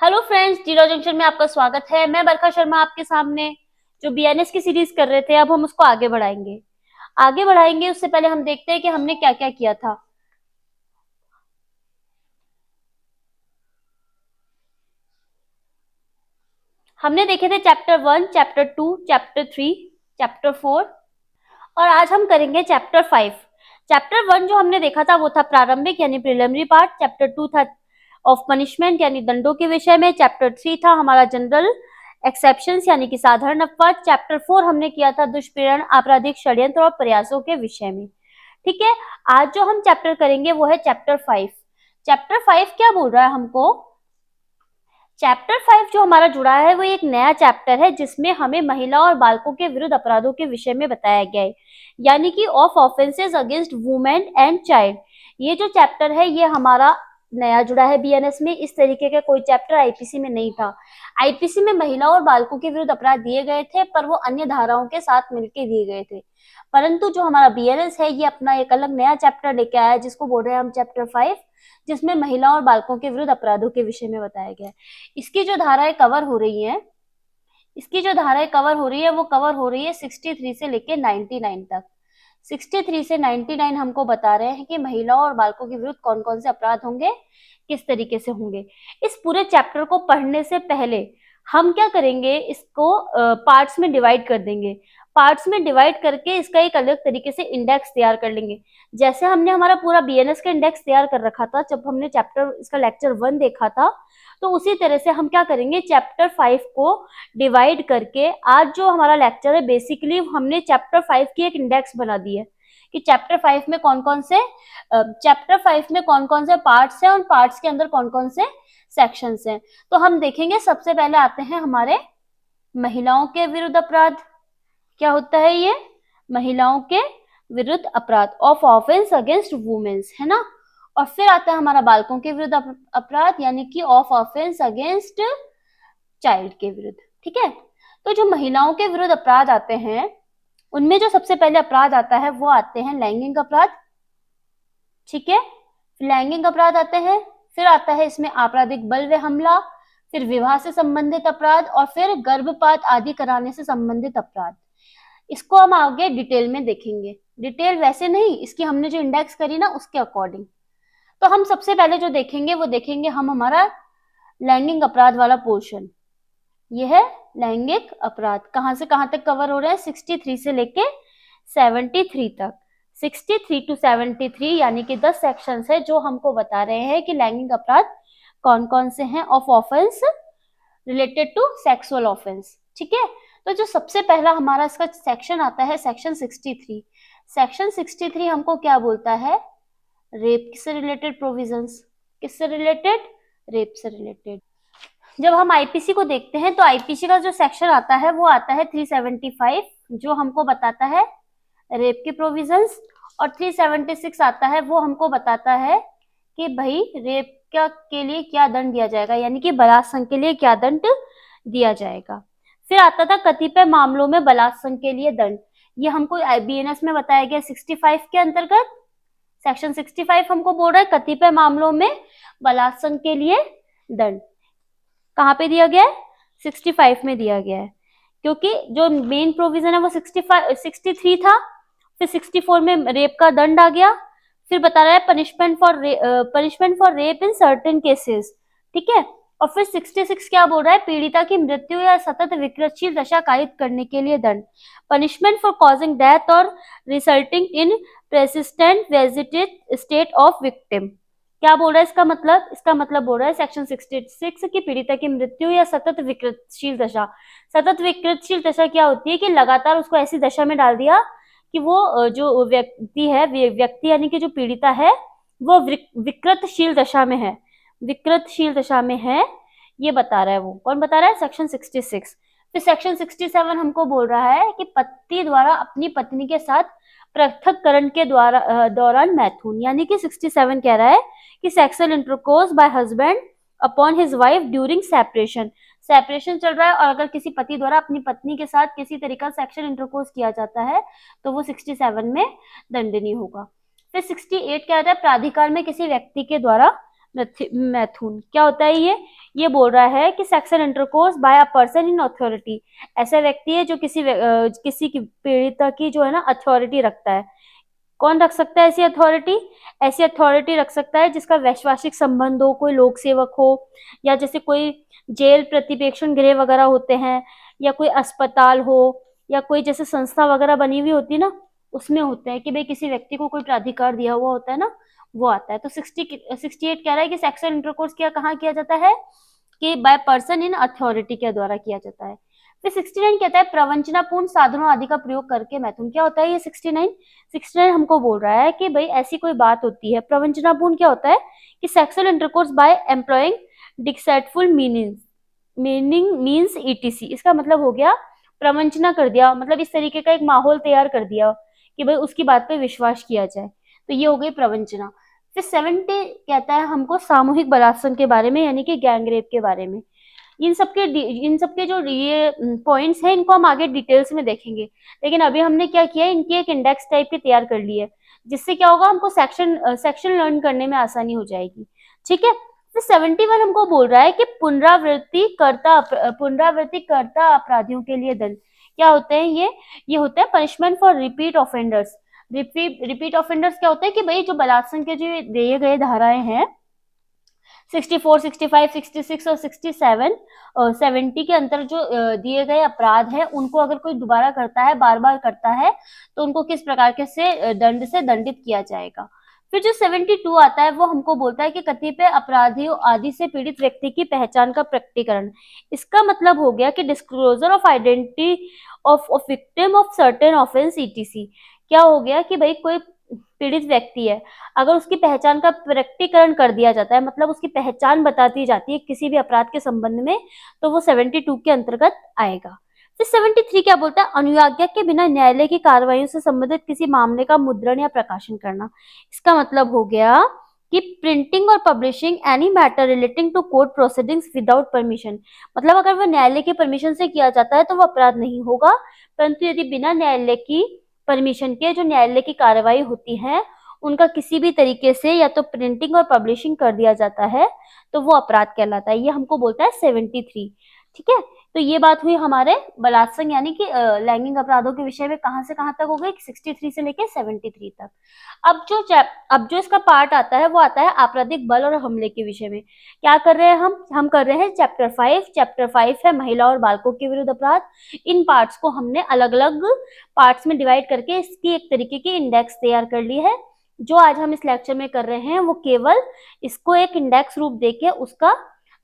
Hello friends, zero junction में आपका स्वागत है। मैं बरखा शर्मा आपके सामने जो बीएनएस की सीरीज कर रहे थे, अब हम उसको आगे बढ़ाएंगे। उससे पहले हम देखते हैं कि हमने क्या क्या किया था। हमने देखे थे चैप्टर 1, चैप्टर 2, चैप्टर 3, चैप्टर 4 और आज हम करेंगे चैप्टर 5। चैप्टर 1 जो हमने देखा था वो था प्रारंभिक यानी प्रिलिमिनरी पार्ट। चैप्टर 2 था ऑफ पनिशमेंट यानी दंडों के विषय में। चैप्टर 3 था हमारा जनरल एक्सेप्शंस यानी कि साधारण अपवाद। चैप्टर 4 हमने किया था दुष्प्रेरण, आपराधिक षड्यंत्र और प्रयासों के विषय में। ठीक है, आज जो हम चैप्टर करेंगे वो है चैप्टर 5। चैप्टर 5 क्या बोल रहा है हमको? चैप्टर 5 जो हमारा जुड़ा है वो एक नया चैप्टर है जिसमें हमें महिला और बालकों के विरुद्ध अपराधों के विषय में बताया गया है, यानी कि of offences against women and child. ये जो चैप्टर है ये हमारा नया जुड़ा है बीएनएस में। इस तरीके का कोई चैप्टर आईपीसी में नहीं था। आईपीसी में महिला और बालकों के विरुद्ध अपराध दिए गए थे पर वो अन्य धाराओं के साथ मिलकर दिए गए थे, परंतु जो हमारा बीएनएस है ये अपना एक अलग नया चैप्टर लेके आया है जिसको बोल रहे हैं हम चैप्टर 5, जिसमें महिला और बालकों के विरुद्ध अपराधों के विषय में बताया गया है। इसकी जो धाराएं कवर हो रही हैं इसकी जो धाराएं कवर हो रही है वो कवर हो रही है 63 से लेके 99 तक। 63 से 99 हमको बता रहे हैं कि महिलाओं और बालकों के विरुद्ध कौन कौन से अपराध होंगे, किस तरीके से होंगे। इस पूरे चैप्टर को पढ़ने से पहले हम क्या करेंगे, इसको पार्ट्स में डिवाइड कर देंगे। पार्ट्स में डिवाइड करके इसका एक अलग तरीके से इंडेक्स तैयार कर लेंगे। जैसे हमने हमारा पूरा बीएनएस का इंडेक्स तैयार कर रखा था जब हमने चैप्टर इसका लेक्चर 1 देखा था, तो उसी तरह से हम क्या करेंगे, चैप्टर 5 को डिवाइड करके आज जो हमारा लेक्चर है बेसिकली हमने चैप्टर 5 की एक इंडेक्स बना दी है कि चैप्टर 5 में कौन कौन से पार्ट्स हैं और पार्ट्स के अंदर कौन कौन से सेक्शंस हैं। तो हम देखेंगे, सबसे पहले आते हैं हमारे महिलाओं के विरुद्ध अपराध। क्या होता है ये? महिलाओं के विरुद्ध अपराध, ऑफ ऑफेंस अगेंस्ट वुमेन्स, है ना। और फिर आता है हमारा बालकों के विरुद्ध अपराध यानी कि ऑफ ऑफेंस अगेंस्ट चाइल्ड के विरुद्ध। ठीक है, तो जो महिलाओं के विरुद्ध अपराध आते हैं उनमें जो सबसे पहले अपराध आता है वो आते हैं लैंगिक अपराध। ठीक है, लैंगिक अपराध आते हैं, फिर आता है इसमें आपराधिक बल व हमला, फिर विवाह से संबंधित अपराध और फिर गर्भपात आदि कराने से संबंधित अपराध। इसको हम आगे डिटेल में देखेंगे। डिटेल वैसे नहीं, इसकी हमने जो इंडेक्स करी ना उसके अकॉर्डिंग। तो हम सबसे पहले जो देखेंगे वो देखेंगे हम हमारा लैंगिक अपराध वाला पोर्शन। यह है लैंगिक अपराध। कहां से कहां तक कवर हो रहे हैं? 63 से लेके 73 तक। 63 टू 73 यानी कि 10 सेक्शंस है जो हमको बता रहे हैं कि लैंगिक अपराध कौन कौन से हैं of offence related to sexual offence. ठीक है, तो जो सबसे पहला हमारा इसका सेक्शन आता है सेक्शन 63। सेक्शन 63 हमको क्या बोलता है? रेप से रिलेटेड प्रोविजंस। किससे रिलेटेड? रेप से रिलेटेड। जब हम आईपीसी को देखते हैं तो आईपीसी का जो सेक्शन आता है वो आता है 375, जो हमको बताता है रेप के प्रोविजंस। और 376 आता है वो हमको बताता है कि भाई रेप के लिए क्या दंड दिया जाएगा, यानी कि बलात्संग के लिए क्या दंड दिया जाएगा। फिर आता था कतिपय मामलों में बलात्संग के लिए दंड। ये हमको बीएनएस में बताया गया 65 के अंतर्गत। सेक्शन 65 हमको बोल रहा है कतिपय मामलों में बलात्संग के लिए दंड कहाँ पे दिया गया है? 65 में दिया गया है, क्योंकि जो मेन प्रोविजन है वो 63 था। फिर 64 में रेप का दंड आ गया। फिर बता रहा है punishment for rape in certain cases. ठीक है, और फिर 66 क्या बोल रहा है? पीड़िता की मृत्यु या सतत विकृतशील दशा कायित करने के लिए दंड। पनिशमेंट फॉर कॉजिंग डेथ और resulting in persistent vegetative state of victim. क्या बोल रहा है इसका मतलब? इसका मतलब बोल रहा है सेक्शन 66 की पीड़िता की मृत्यु या सतत विकृतशील दशा। सतत विकृतशील दशा क्या होती है कि लगातार उसको ऐसी दशा में डाल दिया कि वो जो व्यक्ति यानी कि जो पीड़िता है वो विकृतशील दशा में है। विकृतशील दशा में है, ये बता रहा है। वो कौन बता रहा है? सेक्शन 66। फिर सेक्शन 67 हमको बोल रहा है कि पति द्वारा अपनी पत्नी के साथ पृथककरण के दौरान मैथुन, यानी कि 67 कह रहा है कि sexual intercourse bye husband upon his wife during separation. Separation चल रहा है और अगर किसी पति द्वारा अपनी पत्नी के साथ किसी तरीका सेक्सुअल इंटरकोर्स किया जाता है तो वो 67 में दंडनीय होगा। फिर 68 क्या होता है? प्राधिकार में किसी व्यक्ति के द्वारा मैथुन। क्या होता है ये? ये बोल रहा है कि sexual intercourse by a person in authority, ऐसा व्यक्ति है जो किसी की पीड़िता की जो है ना अथॉरिटी रखता है। कौन रख सकता है ऐसी अथॉरिटी? ऐसी अथॉरिटी रख सकता है जिसका वैश्वासिक संबंध हो, कोई लोक सेवक हो, या जैसे कोई जेल प्रतिप्रेक्षण गृह वगैरह होते हैं, या कोई अस्पताल हो, या कोई जैसे संस्था वगैरह बनी हुई होती है ना, उसमें होते हैं कि भाई किसी व्यक्ति को कोई प्राधिकार दिया हुआ होता है ना, वो आता है। तो 68 कह रहा है कि सेक्सुअल इंटरकोर्स क्या कहाँ किया जाता है? कि बाय पर्सन इन अथॉरिटी के द्वारा किया जाता है। फिर 69 कहता है प्रवंचनापूर्ण साधनों आदि का प्रयोग करके मैथुन। क्या होता है ये 69 हमको बोल रहा है कि भाई ऐसी कोई बात होती है। प्रवंचनापूर्ण क्या होता है? कि sexual intercourse by employing deceitful meaning ETC. इसका मतलब हो गया प्रवंचना कर दिया, मतलब इस तरीके का एक माहौल तैयार कर दिया कि भाई उसकी बात पे विश्वास किया जाए, तो ये हो गई प्रवंचना। फिर 70 कहता है हमको सामूहिक बलात्संग के बारे में, यानी कि गैंगरेप के बारे में। इन सबके जो ये पॉइंट्स हैं इनको हम आगे डिटेल्स में देखेंगे, लेकिन अभी हमने क्या किया है, इनकी एक इंडेक्स टाइप की तैयार कर ली है, जिससे क्या होगा हमको सेक्शन लर्न करने में आसानी हो जाएगी। ठीक है। तो 71 हमको बोल रहा है कि पुनरावृत्ति करता अपराधियों के लिए दंड। क्या होते हैं ये होता है punishment for repeat offenders. Repeat offenders क्या होता है कि भाई जो बलात्संग के जो दिए गए धाराएं हैं 64, 65, 66 और 67 और 70 के अंतर जो दिए गए अपराध है, उनको अगर कोई दोबारा करता है, बार बार करता है, तो उनको किस प्रकार के से दंड से दंडित किया जाएगा। फिर जो 72 आता है वो हमको बोलता है कि कतिपय अपराधियों आदि से पीड़ित व्यक्ति की पहचान का प्रकटीकरण। इसका मतलब हो गया कि disclosure of identity of victim of certain offence etc. क्या हो गया कि भाई कोई पीड़ित व्यक्ति है, अगर उसकी पहचान का प्रकटीकरण कर दिया जाता है, मतलब उसकी पहचान बता दी जाती है किसी भी अपराध के संबंध में, तो वो 72 के अंतर्गत आएगा। फिर 73 क्या बोलता है? अनुज्ञा के बिना न्यायालय की कार्रवाइयों से संबंधित किसी मामले का मुद्रण या प्रकाशन करना। इसका मतलब हो गया कि प्रिंटिंग और publishing any matter relating to court proceedings without permission. मतलब अगर वो न्यायालय की परमिशन से किया जाता है तो वो अपराध नहीं होगा, परंतु यदि बिना न्यायालय की परमिशन के जो न्यायालय की कार्रवाई होती है उनका किसी भी तरीके से या तो प्रिंटिंग और पब्लिशिंग कर दिया जाता है, तो वो अपराध कहलाता है। ये हमको बोलता है 73। ठीक है। तो ये बात हुई हमारे बलात्संग यानी कि लैंगिक अपराधों के विषय में कहां से कहां तक हो गई, 63 से लेके 73 तक। अब जो इसका पार्ट आता है वो आता है आपराधिक बल और हमले के विषय में। क्या कर रहे हैं हम कर रहे हैं चैप्टर 5 है महिला और बालकों के विरुद्ध अपराध। इन पार्ट्स को हमने अलग अलग पार्ट्स में डिवाइड करके इसकी एक तरीके की इंडेक्स तैयार कर ली है। जो आज हम इस लेक्चर में कर रहे हैं वो केवल इसको एक इंडेक्स रूप देके उसका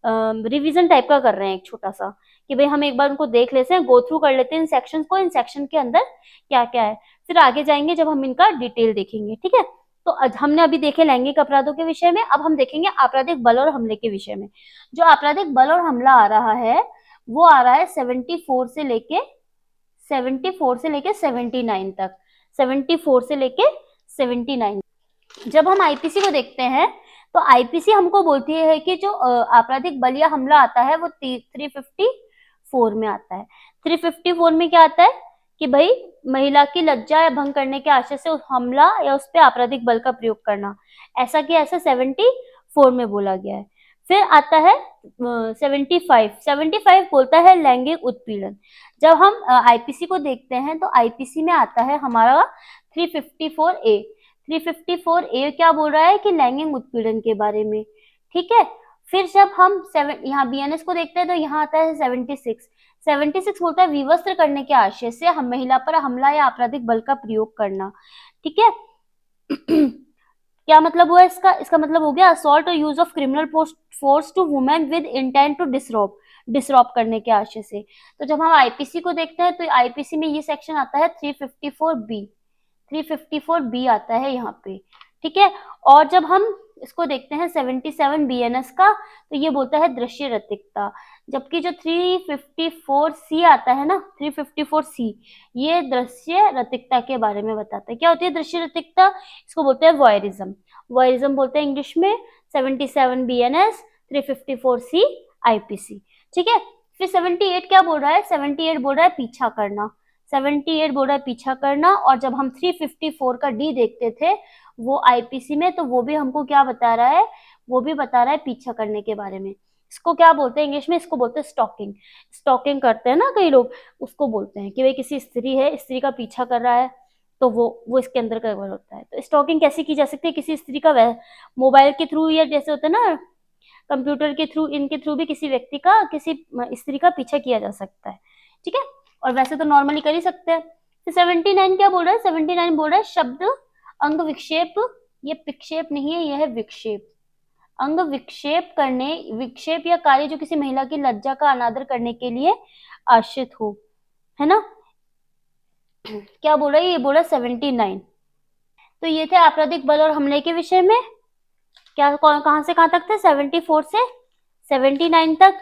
रिवीजन टाइप का कर रहे हैं, एक छोटा सा, कि भाई हम एक बार उनको देख लेते हैं, गो थ्रू कर लेते हैं इन सेक्शंस को, इन सेक्शन के अंदर क्या क्या है, फिर आगे जाएंगे जब हम इनका डिटेल देखेंगे। ठीक है। तो आज हमने अभी देखे लैंगिक अपराधों के विषय में, अब हम देखेंगे आपराधिक बल और हमले के विषय में। जो आपराधिक बल और हमला आ रहा है वो आ रहा है 74 से लेके 79 तक। 74 से लेके 79। जब हम आईपीसी को देखते हैं तो आईपीसी हमको बोलती है कि जो आपराधिक बल या हमला आता है वो 354 में आता है। 354 में क्या आता है कि भाई महिला की लज्जा या भंग करने के आशय से उस हमला या उस पर आपराधिक बल का प्रयोग करना, ऐसा कि ऐसा 74 में बोला गया है। फिर आता है 75 बोलता है लैंगिक उत्पीड़न। जब हम आईपीसी को देखते हैं तो आईपीसी में आता है हमारा 354A। 354A क्या बोल रहा है कि लैंगिक उत्पीड़न के बारे में। ठीक है। फिर जब हम यहाँ बीएनएस को देखते हैं तो यहाँ आता है 76 बोलता है विवस्त्र करने के आशय से हम महिला पर हमला या आपराधिक बल का प्रयोग करना। ठीक है। क्या मतलब हुआ इसका मतलब हो गया असॉल्ट और use of criminal force to women with intent to disrobe करने के आशय से। तो जब हम आईपीसी को देखते हैं तो आईपीसी में ये सेक्शन आता है 354B आता है यहाँ पे। ठीक है। और जब हम इसको देखते हैं 77 बीएनएस का तो ये बोलता है दृश्य रतिकता, जबकि जो 354C आता है ना, 354C ये दृश्य रतिकता के बारे में बताता है। क्या होती है दृश्य रतिकता? इसको बोलते हैं वॉयरिज्म बोलते हैं इंग्लिश में। 77 बीएनएस, 354C आईपीसी। ठीक है। फिर 78 क्या बोल रहा है? 78 बोल रहा है पीछा करना। 78 बोल रहा है पीछा करना। और जब हम 354 का डी देखते थे वो आईपीसी में, तो वो भी हमको क्या बता रहा है? वो भी बता रहा है पीछा करने के बारे में। इसको क्या बोलते हैं इंग्लिश में, इसको बोलते हैं स्टॉकिंग। स्टॉकिंग करते हैं ना कई लोग, उसको बोलते हैं कि भाई किसी स्त्री है, स्त्री का पीछा कर रहा है, तो वो इसके अंदर कवर होता है। तो स्टॉकिंग कैसे की जा सकती है, किसी स्त्री का मोबाइल के थ्रू, या जैसे होता है ना कंप्यूटर के थ्रू, इनके थ्रू भी किसी व्यक्ति का, किसी स्त्री का पीछा किया जा सकता है, ठीक है। और वैसे तो नॉर्मली कर ही सकते हैं। तो 79 क्या बोल रहा है, 79 बोल रहा है शब्द अंग विक्षेप, ये विक्षेप नहीं है, यह है विक्षेप। अंग विक्षेप करने, विक्षेप या कार्य जो किसी महिला की लज्जा का अनादर करने के लिए आश्रित हो, है ना। क्या बोल रहा है, ये बोल रहा है 79। तो ये थे आपराधिक बल और हमले के विषय में। क्या कहां से कहां तक थे, 74 से 79 तक,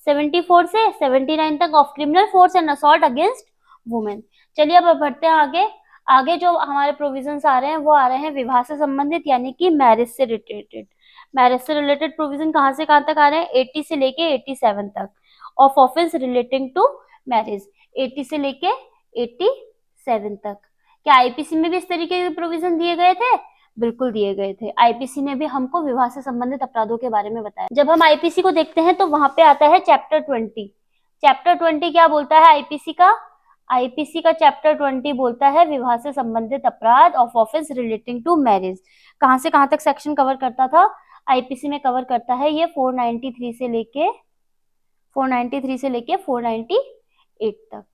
74 से 79 तक of criminal force and assault against women. चलिए अब बढ़ते हैं आगे। आगे जो हमारे प्रोविजंस आ रहे हैं वो आ रहे हैं विवाह से संबंधित, यानी कि मैरिज से रिलेटेड। मैरिज से रिलेटेड प्रोविजन कहां से कहां तक आ रहे हैं, 80 से लेके 87 तक of offence relating to marriage, 80 से लेके 87 तक। क्या आईपीसी में भी इस तरीके के प्रोविजन दिए गए थे, बिल्कुल दिए गए थे। आईपीसी ने भी हमको विवाह से संबंधित अपराधों के बारे में बताया। जब हम आईपीसी को देखते हैं तो वहां पे आता है चैप्टर 20। चैप्टर 20 क्या बोलता है आईपीसी का, आईपीसी का चैप्टर 20 बोलता है विवाह से संबंधित अपराध of offence relating to marriage. कहां से कहां तक सेक्शन कवर करता था, आईपीसी में कवर करता है ये 493 से लेके 498 तक,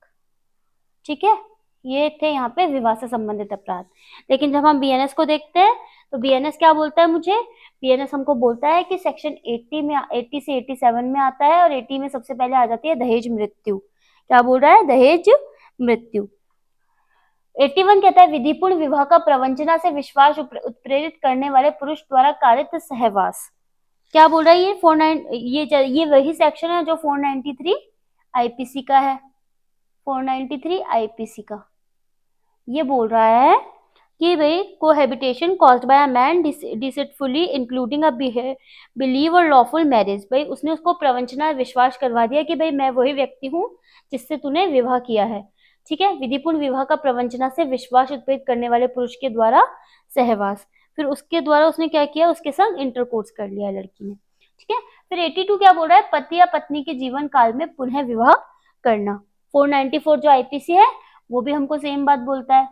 ठीक है। ये थे यहाँ पे विवाह से संबंधित अपराध। लेकिन जब हम बीएनएस को देखते हैं तो बीएनएस क्या बोलता है मुझे, बीएनएस हमको बोलता है कि सेक्शन 80 से 87 में आता है, और 80 में सबसे पहले आ जाती है दहेज मृत्यु। क्या बोल रहा है, दहेज मृत्यु। 81 कहता है विधिपूर्ण विवाह का प्रवंचना से विश्वास उत्प्रेरित करने वाले पुरुष द्वारा कारित सहवास। क्या बोल रहा है ये 49, ये वही सेक्शन है जो 493 आईपीसी का है, 493 आईपीसी का। ये बोल रहा है कि भाई cohabitation caused by a man deceitfully including a believe और लॉफुल मैरिज, भाई उसने उसको प्रवंचना विश्वास करवा दिया कि भाई मैं वही व्यक्ति हूँ जिससे तूने विवाह किया है, ठीक है। विधिपूर्ण विवाह का प्रवंचना से विश्वास उत्प्रेरित करने वाले पुरुष के द्वारा सहवास, फिर उसके द्वारा उसने क्या किया, उसके संग इंटरकोर्स कर लिया लड़की ने, ठीक है। फिर 82 क्या बोल रहा है, पति या पत्नी के जीवन काल में पुनः विवाह करना। 494 जो आईपीसी है वो भी हमको सेम बात बोलता है।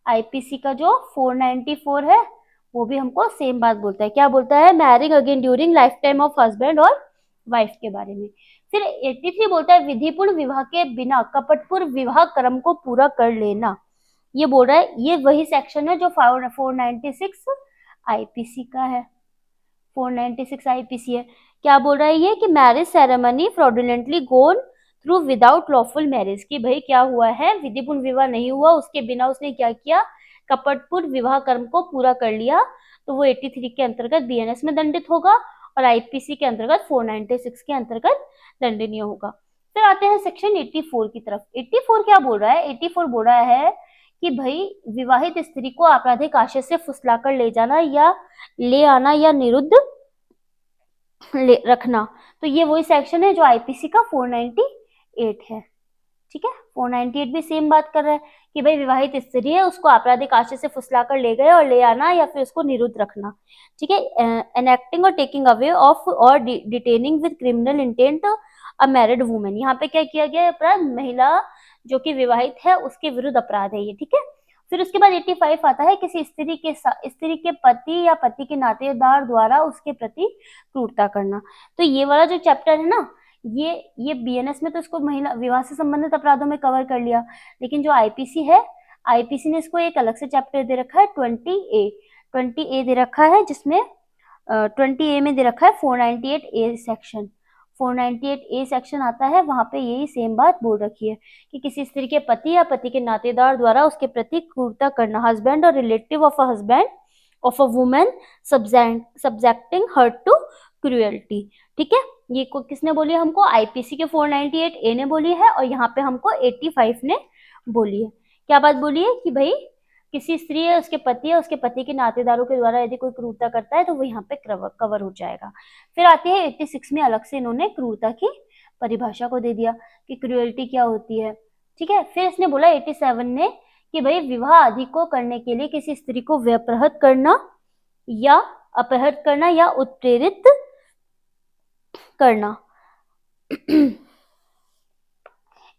आईपीसी का जो 494 है वो भी हमको सेम बात बोलता है। क्या बोलता है, marrying again during life time of husband और वाइफ के बारे में। फिर 83 बोलता है विधिपूर्ण विवाह के बिना कपटपूर्ण विवाह कर्म को पूरा कर लेना। ये बोल रहा है, ये वही सेक्शन है जो 496 आईपीसी का है, 496 आईपीसी है। क्या बोल रहा है ये कि marriage ceremony fraudulently gone through without lawful marriage, कि भाई क्या हुआ है, विधिपूर्ण विवाह नहीं हुआ, उसके बिना उसने क्या किया, कपटपूर्ण विवाह कर्म को पूरा कर लिया, तो वो 83 के अंतर्गत बीएनएस में दंडित होगा और आईपीसी के अंतर्गत 496 के अंतर्गत दंडनीय होगा। फिर आते हैं सेक्शन 84 की तरफ। 84 क्या बोल रहा है, 84 बोल रहा है कि भाई विवाहित स्त्री को आपराधिक आशय से फुसलाकर ले जाना या ले आना या निरुद्ध रखना। तो ये वही सेक्शन है जो आईपीसी का 498 है, ठीक है। 498 भी सेम बात कर रहा है कि भाई विवाहित स्त्री है, उसको आपराधिक आशय से फुसलाकर ले गए और ले आना या फिर उसको निरुद्ध रखना, ठीक है। एनेक्टिंग और टेकिंग अवे ऑफ और detaining with criminal intent a married women. यहाँ पे क्या किया गया अपराध, महिला जो कि विवाहित है उसके विरुद्ध अपराध है ये, ठीक है। फिर उसके बाद 85 आता है किसी स्त्री के पति या पति के नातेदार द्वारा उसके प्रति क्रूरता करना। तो ये वाला जो चैप्टर है ना, ये बीएनएस में तो इसको महिला विवाह से संबंधित अपराधों में कवर कर लिया, लेकिन जो आईपीसी है, आईपीसी ने इसको एक अलग से चैप्टर दे रखा है 20A दे रखा है, जिसमें 20A में दे रखा है 498A सेक्शन। 498A सेक्शन आता है, वहां पे यही सेम बात बोल रखी है कि किसी स्त्री के पति या पति के नातेदार द्वारा उसके प्रति क्रूरता करना, हस्बैंड और relative of a husband of a women subjecting her to cruelty, ठीक है। ये किसने बोली हमको, आईपीसी के 498A ने बोली है, और यहाँ पे हमको 85 ने बोली है। क्या बात बोली है कि भाई किसी स्त्री है, उसके पति है, उसके पति के नातेदारों के द्वारा यदि कोई क्रूरता करता है तो वो यहाँ पे कवर हो जाएगा। फिर आती है 86 में, अलग से इन्होंने क्रूरता की परिभाषा को दे दिया कि क्रूएल्टी क्या होती है, ठीक है। फिर इसने बोला 87 ने कि भाई विवाह आदि को करने के लिए किसी स्त्री को व्यपहृत करना या अपहृत करना या उत्प्रेरित करना,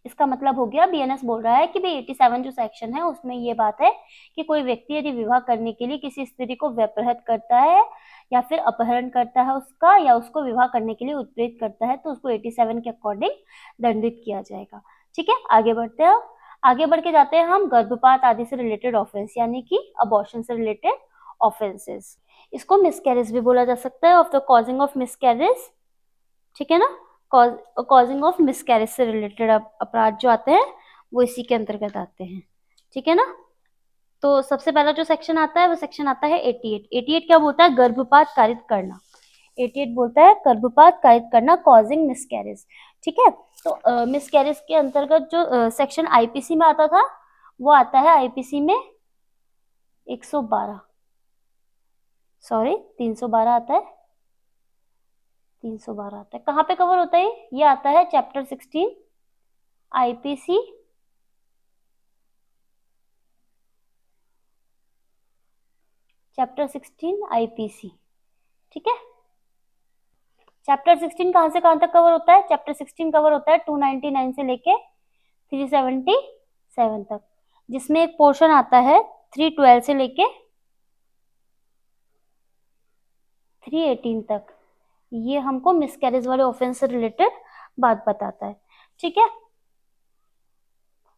इसका मतलब हो गया, बीएनएस बोल रहा है कि भाई 87 जो सेक्शन है उसमें ये बात है कि कोई व्यक्ति यदि विवाह करने के लिए किसी स्त्री को व्यपहृत करता है या फिर अपहरण करता है उसका, या उसको विवाह करने के लिए उत्प्रेरित करता है, तो उसको 87 के अकॉर्डिंग दंडित किया जाएगा। ठीक है, आगे बढ़ते हैं। आगे बढ़ के जाते हैं हम गर्भपात आदि से रिलेटेड ऑफेंस, यानी कि अबॉर्शन से रिलेटेड ऑफेंसेस। इसको मिसकैरेज भी बोला जा सकता है, of the causing of miscarriage. ठीक है ना, कॉजिंग ऑफ मिसकैरेज से रिलेटेड अपराध जो आते हैं वो इसी के अंतर्गत आते हैं। ठीक है ना, तो सबसे पहला जो सेक्शन आता है वो सेक्शन आता है 88। 88 क्या बोलता है? गर्भपात कारित करना। 88 बोलता है गर्भपात कारित करना, कॉजिंग मिसकैरेज। ठीक है, तो मिसकैरेज के अंतर्गत जो सेक्शन आईपीसी में आता था वो आता है आईपीसी में 112, सॉरी 312 आता है, 312 आता है। कहाँ पे कवर होता है ये आता है चैप्टर 16 आईपीसी, चैप्टर 16 आईपीसी। ठीक है, चैप्टर 16 कहां से कहां तक कवर होता है? चैप्टर 16 कवर होता है 299 से लेके 377 तक, जिसमें एक पोर्शन आता है 312 से लेके 318 तक। ये हमको मिसकैरेज वाले ऑफेंस से रिलेटेड बात बताता है। ठीक है,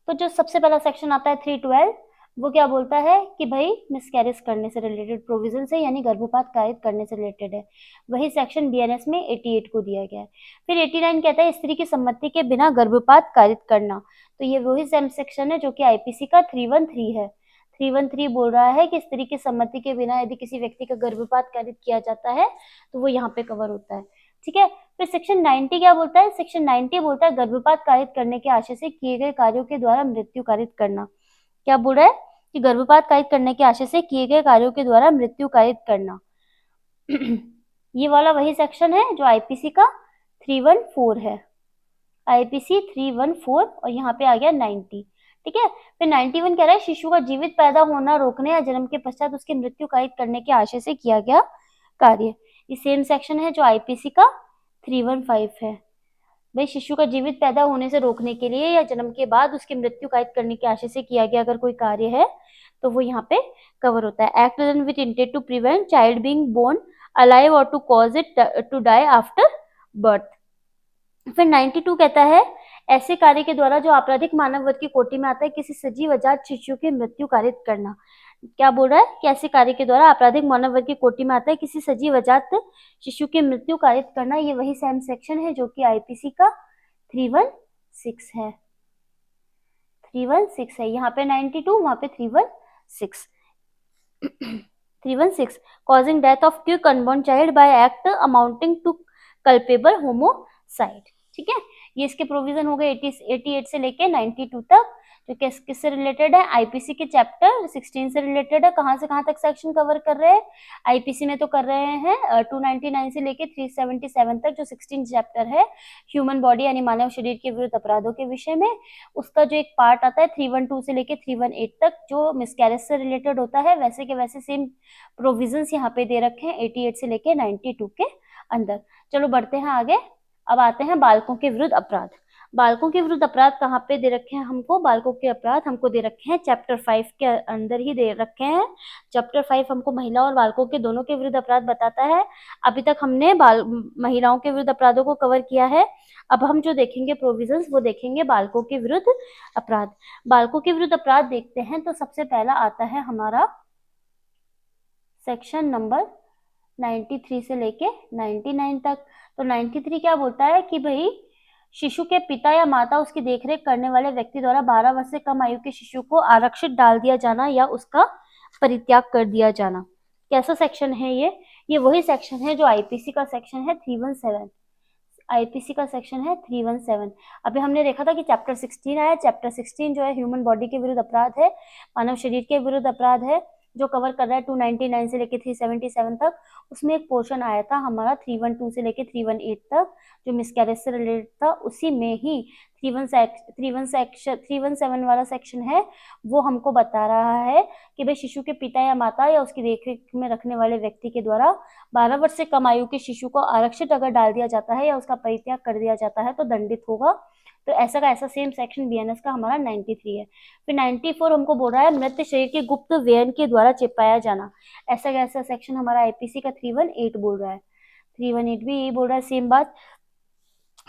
तो जो सबसे पहला सेक्शन आता है 312, वो क्या बोलता है कि भाई मिसकैरेज करने से रिलेटेड प्रोविजन से, यानी गर्भपात कारित करने से रिलेटेड है। वही सेक्शन बीएनएस में 88 को दिया गया है। फिर 89 कहता है स्त्री की सम्मति के बिना गर्भपात कारित करना, तो ये वही सेम सेक्शन है जो कि आईपीसी का 313 है। 313 बोल रहा है कि स्त्री की सम्मति के बिना यदि किसी व्यक्ति का गर्भपात कारित किया जाता है तो वो यहाँ पे कवर होता है। ठीक है, फिर सेक्शन 90 क्या बोलता है? सेक्शन 90 बोलता है गर्भपात कारित करने के आशय से किए गए कार्यों के द्वारा मृत्यु कारित करना। क्या बोल रहा है? कि गर्भपात कारित करने के आशय से किए गए कार्यों के द्वारा मृत्यु कारित करना। ये वाला वही सेक्शन है जो आईपीसी का 314 है, आईपीसी 314, और यहाँ पे आ गया 90। ठीक है, फिर 91 कह रहा है शिशु का जीवित पैदा होना रोकने या जन्म के पश्चात उसकी मृत्यु कारित करने के आशय से किया गया कार्य। ये सेम सेक्शन है जो आईपीसी का 315 है। भाई शिशु का जीवित पैदा होने से रोकने के लिए या जन्म के बाद उसकी मृत्यु कारित करने के आशय से किया गया अगर कोई कार्य है तो वो यहाँ पे कवर होता है। Act done with intent to prevent child being born alive और to cause it to die after birth. फिर 92 कहता है ऐसे कार्य के द्वारा जो आपराधिक मानववध की कोटि में आता है किसी सजीव अजात शिशु की मृत्यु कारित करना। क्या बोल रहा है कि ऐसे कार्य के द्वारा आपराधिक मानववध की कोटि में आता है किसी सजीव अजात शिशु की मृत्यु कारित करना। ये वही सेम सेक्शन है जो कि आईपीसी का 316 है, 316 है। यहाँ पे 92, वहां पे 316। 316 causing death of quick unborn child by act amounting to culpable homicide। ठीक है, ये इसके प्रोविजन हो गए 88 से लेके 92 तक, जो किससे रिलेटेड है? आईपीसी के चैप्टर 16 से रिलेटेड है। कहां से कहां तक सेक्शन कवर कर रहे हैं? आईपीसी में तो कर रहे हैं 299 से लेके 377 तक, जो 16 चैप्टर है ह्यूमन बॉडी यानी मानव शरीर के विरुद्ध अपराधों के विषय में। उसका जो एक पार्ट आता है 312 से लेके 318 तक जो मिसकैरेज से रिलेटेड होता है, वैसे के वैसे सेम प्रोविजंस यहाँ पे दे रखे हैं 88 से लेके 92 के अंदर। चलो बढ़ते हैं आगे। अब आते हैं बालकों के विरुद्ध अपराध। बालकों के विरुद्ध अपराध कहाँ पे दे रखे हैं हमको? बालकों के अपराध हमको दे रखे हैं चैप्टर 5 के अंदर ही दे रखे हैं। चैप्टर 5 हमको महिला और बालकों के दोनों के विरुद्ध अपराध बताता है। अभी तक हमने महिलाओं के विरुद्ध अपराधों को कवर किया है। अब हम जो देखेंगे प्रोविजंस वो देखेंगे बालकों के विरुद्ध अपराध। बालकों के विरुद्ध अपराध देखते हैं तो सबसे पहला आता है हमारा सेक्शन नंबर 93 से लेके 99 तक। तो 93 क्या बोलता है कि भाई शिशु के पिता या माता उसकी देखरेख करने वाले व्यक्ति द्वारा 12 वर्ष से कम आयु के शिशु को आरक्षित डाल दिया जाना या उसका परित्याग कर दिया जाना। कैसा सेक्शन है ये वही सेक्शन है जो आईपीसी का सेक्शन है 317। आईपीसी का सेक्शन है 317। अभी हमने देखा था कि चैप्टर 16 आया। चैप्टर 16 जो है ह्यूमन बॉडी के विरुद्ध अपराध है, मानव शरीर के विरुद्ध अपराध है, जो कवर कर रहा है 299 से लेके 377 तक। उसमें एक पोर्शन आया था हमारा 312 से लेके 318 तक जो मिसकैरेज से रिलेटेड था। उसी में ही 317 वाला सेक्शन है वो हमको बता रहा है कि भाई शिशु के पिता या माता या उसकी देखरेख में रखने वाले व्यक्ति के द्वारा 12 वर्ष से कम आयु के शिशु को आरक्षित अगर डाल दिया जाता है या उसका परित्याग कर दिया जाता है तो दंडित होगा। तो ऐसा का ऐसा सेम सेक्शन बीएनएस का हमारा 93 है। फिर 94 हमको बोल रहा है मृत शरीर के गुप्त व्ययन के द्वारा चिपकाया जाना। ऐसा का ऐसा सेक्शन हमारा आईपीसी का 318 बोल रहा है। 318 भी यही बोल रहा है सेम बात।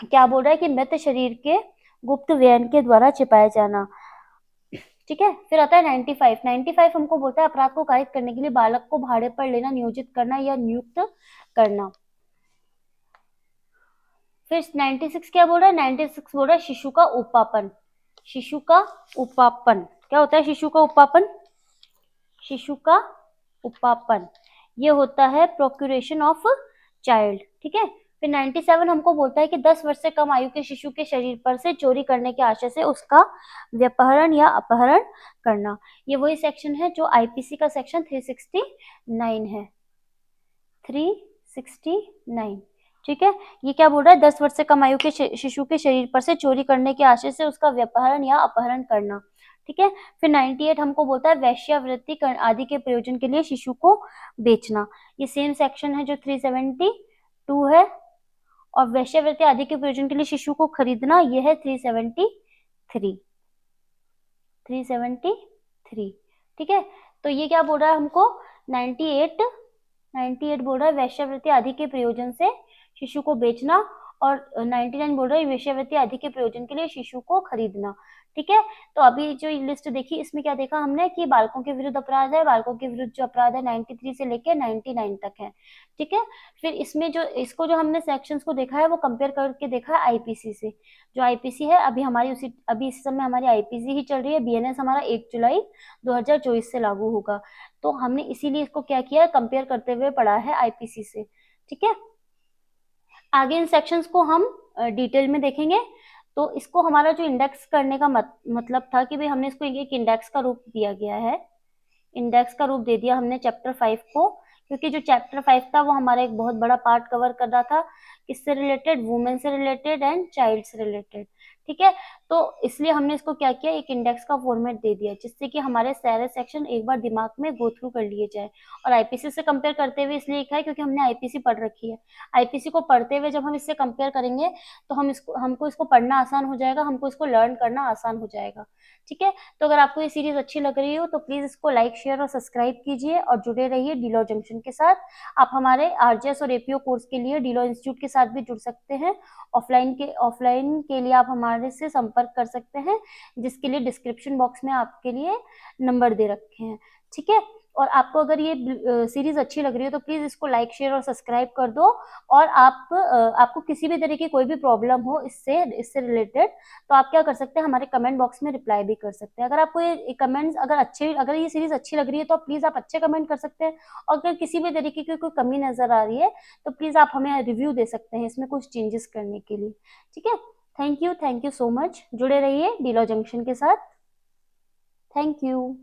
क्या बोल रहा है कि मृत शरीर के गुप्त व्ययन के द्वारा छिपाया जाना। ठीक है। फिर आता है 95 हमको बोलता है अपराध को कारित करने के लिए बालक को भाड़े पर लेना, नियोजित करना या नियुक्त करना। फिर 96 क्या बोल रहा है? 96 बोल रहा है शिशु का उपापन। शिशु का उपापन क्या होता है? शिशु का उपापन, शिशु का उपापन ये होता है प्रोक्यूरेशन ऑफ चाइल्ड। ठीक है। फिर 97 हमको बोलता है कि 10 वर्ष से कम आयु के शिशु के शरीर पर से चोरी करने के आशय से उसका व्यपहरण या अपहरण करना। ये वही सेक्शन है जो आईपीसी का सेक्शन 369 है। 369। ठीक है। ये क्या बोल रहा है? 10 वर्ष से कम आयु के शिशु के शरीर पर से चोरी करने के आशय से उसका व्यपहरण या अपहरण करना। ठीक है। फिर 98 हमको बोलता है वैश्यावृत्ति आदि के प्रयोजन के लिए शिशु को बेचना। ये सेम सेक्शन है जो 372 है। और वैश्यावृत्ति आदि के प्रयोजन के लिए शिशु को खरीदना ये है 373। ठीक है। तो ये क्या बोल रहा है हमको? 98 बोल रहा है वैश्यावृत्ति आदि के प्रयोजन से शिशु को बेचना, और 99 बोल रहा है वैश्यावृत्ति आदि के प्रयोजन के लिए शिशु को खरीदना। ठीक है। तो अभी जो लिस्ट देखी इसमें क्या देखा हमने कि बालकों के विरुद्ध अपराध है, बालकों के विरुद्ध जो अपराध है 93 से लेके 99 तक है। ठीक है। फिर इसमें जो इसको जो हमने सेक्शंस को देखा है वो कंपेयर करके देखा है आईपीसी से। जो आईपीसी है अभी इस समय हमारी आईपीसी ही चल रही है। बीएनएस हमारा 1 जुलाई 2024 से लागू होगा। तो हमने इसीलिए इसको क्या किया, कंपेयर करते हुए पढ़ा है आईपीसी से। ठीक है। आगे इन सेक्शंस को हम डिटेल में देखेंगे। तो इसको हमारा जो इंडेक्स करने का मतलब था कि भाई हमने इसको एक इंडेक्स का रूप दिया गया है। इंडेक्स का रूप दे दिया हमने चैप्टर 5 को, क्योंकि जो चैप्टर 5 था वो हमारा एक बहुत बड़ा पार्ट कवर कर रहा था। किससे रिलेटेड? वुमेन से रिलेटेड एंड चाइल्ड से रिलेटेड। ठीक है। तो इसलिए हमने इसको क्या किया, एक इंडेक्स का फॉर्मेट दे दिया जिससे कि हमारे सारे सेक्शन एक बार दिमाग में गो थ्रू कर लिए जाए। और आईपीसी से कंपेयर करते हुए इसलिए लिखा है क्योंकि हमने आईपीसी पढ़ रखी है। आईपीसी को पढ़ते हुए जब हम इससे कंपेयर करेंगे तो हमको इसको पढ़ना आसान हो जाएगा, हमको इसको लर्न करना आसान हो जाएगा। ठीक है। तो अगर आपको ये सीरीज अच्छी लग रही हो तो प्लीज इसको लाइक, शेयर और सब्सक्राइब कीजिए और जुड़े रहिए डीलो जंक्शन के साथ। आप हमारे आरजेएस और एपीओ कोर्स के लिए डीलो इंस्टीट्यूट के साथ भी जुड़ सकते हैं। ऑफलाइन के लिए आप हमारे से संपर्क कर सकते हैं, जिसके लिए डिस्क्रिप्शन बॉक्स में आपके लिए नंबर दे रखे हैं। ठीक है। और आपको अगर ये सीरीज अच्छी लग रही है तो प्लीज इसको लाइक, शेयर और सब्सक्राइब कर दो। और आपको किसी भी तरह की कोई भी प्रॉब्लम हो इससे रिलेटेड तो आप क्या कर सकते हैं, हमारे कमेंट बॉक्स में रिप्लाई भी कर सकते हैं। अगर आपको ये कमेंट्स अगर ये सीरीज अच्छी लग रही है तो प्लीज आप अच्छे कमेंट कर सकते हैं। और अगर किसी भी तरीके की कोई कमी नजर आ रही है तो प्लीज आप हमें रिव्यू दे सकते हैं इसमें कुछ चेंजेस करने के लिए। ठीक है। Thank you so much. जुड़े रहिए डीलो जंक्शन के साथ। Thank you.